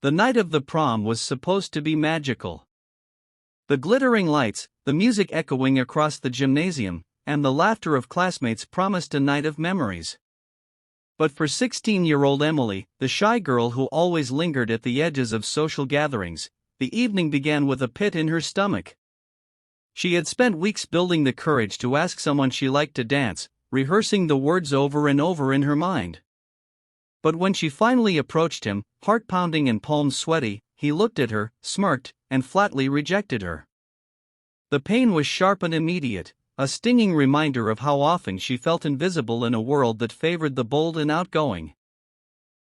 The night of the prom was supposed to be magical. The glittering lights, the music echoing across the gymnasium, and the laughter of classmates promised a night of memories. But for 16-year-old Emily, the shy girl who always lingered at the edges of social gatherings, the evening began with a pit in her stomach. She had spent weeks building the courage to ask someone she liked to dance, rehearsing the words over and over in her mind. But when she finally approached him, heart pounding and palms sweaty, he looked at her, smirked, and flatly rejected her. The pain was sharp and immediate, a stinging reminder of how often she felt invisible in a world that favored the bold and outgoing.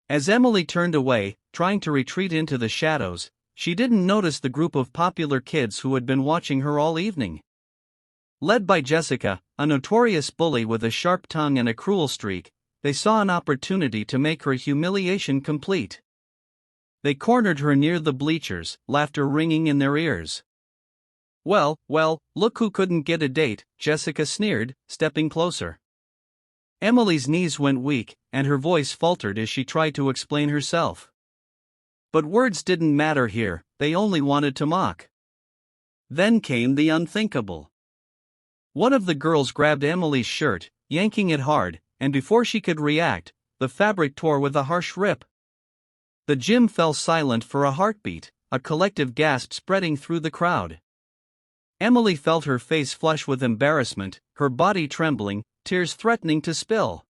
As Emily turned away, trying to retreat into the shadows, she didn't notice the group of popular kids who had been watching her all evening. Led by Jessica, a notorious bully with a sharp tongue and a cruel streak, they saw an opportunity to make her humiliation complete. They cornered her near the bleachers, laughter ringing in their ears. Well, look who couldn't get a date," Jessica sneered, stepping closer. Emily's knees went weak, and her voice faltered as she tried to explain herself. But words didn't matter here, they only wanted to mock. Then came the unthinkable. One of the girls grabbed Emily's shirt, yanking it hard, and before she could react, the fabric tore with a harsh rip. The gym fell silent for a heartbeat, a collective gasp spreading through the crowd. Emily felt her face flush with embarrassment, her body trembling, tears threatening to spill.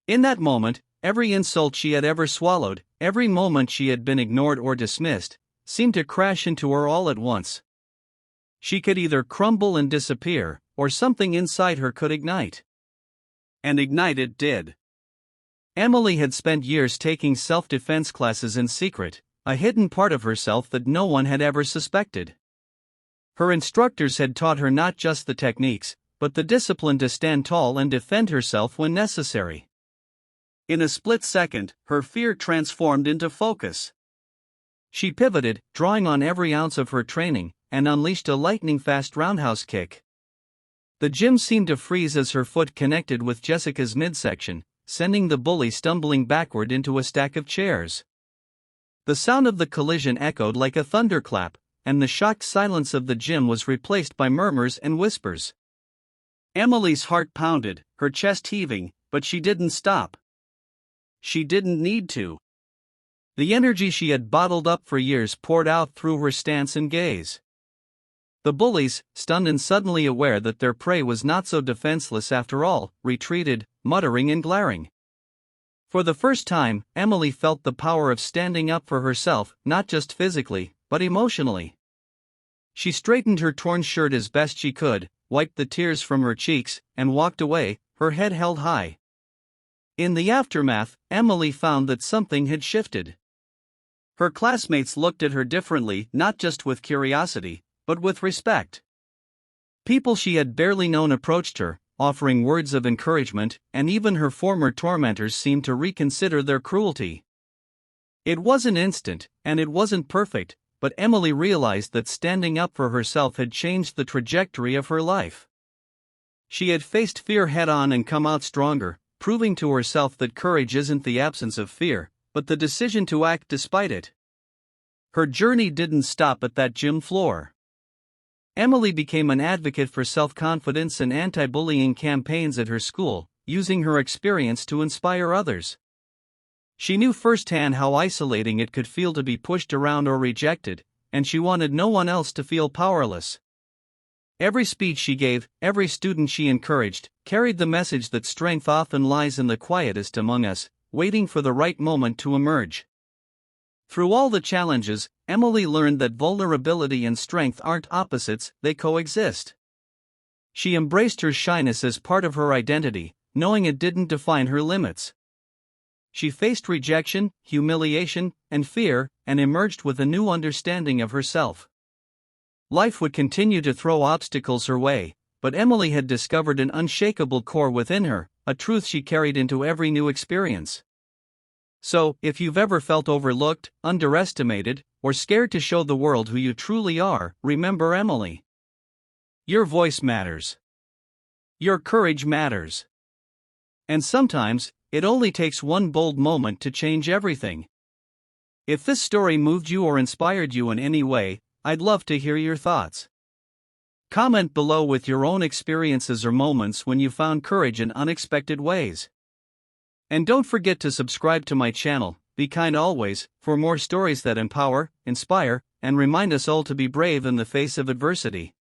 In that moment, every insult she had ever swallowed, every moment she had been ignored or dismissed, seemed to crash into her all at once. She could either crumble and disappear, or something inside her could ignite. And ignite it did. Emily had spent years taking self-defense classes in secret, a hidden part of herself that no one had ever suspected. Her instructors had taught her not just the techniques, but the discipline to stand tall and defend herself when necessary. In a split second, her fear transformed into focus. She pivoted, drawing on every ounce of her training, and unleashed a lightning-fast roundhouse kick. The gym seemed to freeze as her foot connected with Jessica's midsection, sending the bully stumbling backward into a stack of chairs. The sound of the collision echoed like a thunderclap, and the shocked silence of the gym was replaced by murmurs and whispers. Emily's heart pounded, her chest heaving, but she didn't stop. She didn't need to. The energy she had bottled up for years poured out through her stance and gaze. The bullies, stunned and suddenly aware that their prey was not so defenseless after all, retreated, muttering and glaring. For the first time, Emily felt the power of standing up for herself, not just physically, but emotionally. She straightened her torn shirt as best she could, wiped the tears from her cheeks, and walked away, her head held high. In the aftermath, Emily found that something had shifted. Her classmates looked at her differently, not just with curiosity, but with respect. People she had barely known approached her, offering words of encouragement, and even her former tormentors seemed to reconsider their cruelty. It wasn't instant, and it wasn't perfect, but Emily realized that standing up for herself had changed the trajectory of her life. She had faced fear head-on and come out stronger, proving to herself that courage isn't the absence of fear, but the decision to act despite it. Her journey didn't stop at that gym floor. Emily became an advocate for self-confidence and anti-bullying campaigns at her school, using her experience to inspire others. She knew firsthand how isolating it could feel to be pushed around or rejected, and she wanted no one else to feel powerless. Every speech she gave, every student she encouraged, carried the message that strength often lies in the quietest among us, waiting for the right moment to emerge. Through all the challenges, Emily learned that vulnerability and strength aren't opposites, they coexist. She embraced her shyness as part of her identity, knowing it didn't define her limits. She faced rejection, humiliation, and fear, and emerged with a new understanding of herself. Life would continue to throw obstacles her way, but Emily had discovered an unshakable core within her, a truth she carried into every new experience. So, if you've ever felt overlooked, underestimated, or scared to show the world who you truly are, remember Emily. Your voice matters. Your courage matters. And sometimes, it only takes one bold moment to change everything. If this story moved you or inspired you in any way, I'd love to hear your thoughts. Comment below with your own experiences or moments when you found courage in unexpected ways. And don't forget to subscribe to my channel, Be Kind Always, for more stories that empower, inspire, and remind us all to be brave in the face of adversity.